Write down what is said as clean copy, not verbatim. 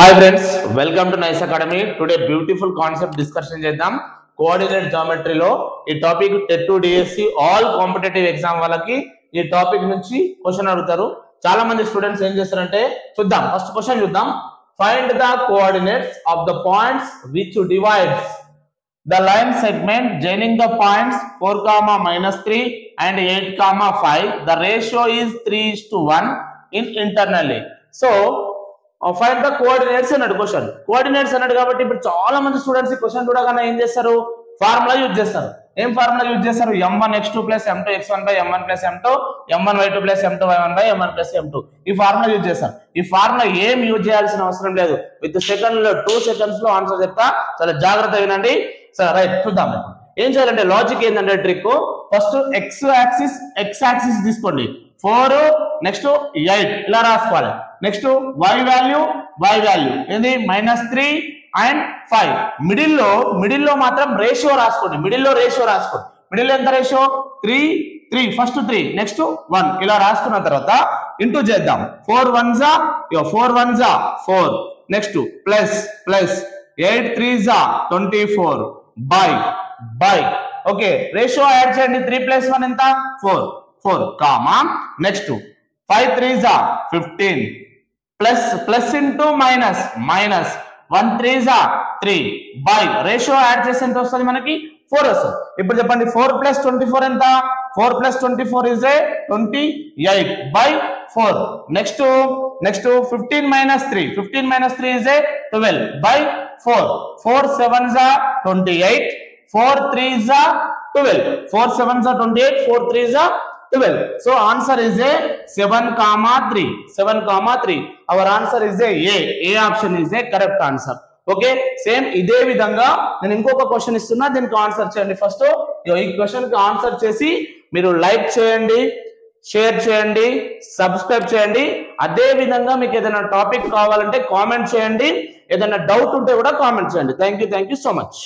Hi friends, welcome to Nice Academy. Today beautiful concept discussion చేద్దాం. Coordinate geometry లో ఈ topic TET to DSC all competitive exam వాళ్ళకి ఈ topic నుంచి question అడుగుతారు. చాలా మంది స్టూడెంట్స్ ఏం చేస్తారంటే చూద్దాం. ఫస్ట్ క్వశ్చన్ చూద్దాం. Find the coordinates of the points which divides the line segment joining the points 4, -3 and 8, 5. The ratio is 3:1 in internally. So find the coordinates అన్నాడు క్వశ్చన్. కోఆర్డినేట్స్ అన్నాడు కాబట్టి ఇప్పుడు చాలా మంది స్టూడెంట్స్ ఈ క్వశ్చన్ చూడగానే ఏం చేస్తారు, ఫార్ములా యూజ్ చేస్తారు. ఏం ఫార్ములా యూజ్ చేస్తారు? m1x2 + m2 x1 / m1 + m2 m1y2 + m2 y1 / m1 + m2 ఈ ఫార్ములా యూజ్ చేస్తారు. ఈ ఫార్ములా ఏం యూజ్ చేయాల్సిన అవసరం లేదు. విత్ సెకండ్ లో 2 సెకండ్స్ లో ఆన్సర్ చెప్తా, చాలా జాగ్రత్తగా వినండి. సరే రైట్ చూద్దాం. ఏం చేయాలంటే లాజిక్ ఏంటంటే ట్రిక్, ఫస్ట్ x యాక్సిస్ తీసుకోండి 4 నెక్స్ట్ 8 ఇలా రాసుకోవాలి. నెక్స్ట్ y వాల్యూ ఏంది -3 అండ్ 5. మిడిల్ లో మాత్రం రేషియో రాసుకోండి. మిడిల్లో ఎంత రేషియో 3 ఫస్ట్ 3 నెక్స్ట్ 1 ఇలా రాసుకున్న తర్వాత ఇంటూ చేద్దాం. 4 1s 4 next plus 8 3s 24 by okay ratio add చేయండి. 3 + 1 ఎంత 4 comma next 5 3s 15 plus into minus 1 3s 3 by ratio add చేస్తే ఎంత వస్తుంది మనకి 4 వస్తుంది. ఇప్పుడు చెప్పండి 4 + 24 ఎంత? 4 + 24 is 28 by 4. Next 15 - 3 is 12 by 4. 4 7s 28 4 3s 12 4 7s 28 4 3s 12. So answer is a 7,3. Our answer is a option is a correct answer. Okay same ఇదే విధంగా నేను ఇంకొక క్వశ్చన్ ఇస్తున్నా, దీనికి ఆన్సర్ చేయండి. ఫస్ట్ ఈ క్వశ్చన్ కి ఆన్సర్ చేసి మీరు లైక్ చేయండి, షేర్ చేయండి, సబ్స్క్రైబ్ చేయండి. అదే విధంగా మీకు ఏదైనా టాపిక్ కావాలంటే కామెంట్ చేయండి, ఏదైనా డౌట్ ఉంటే కూడా కామెంట్ చేయండి. Thank you so much.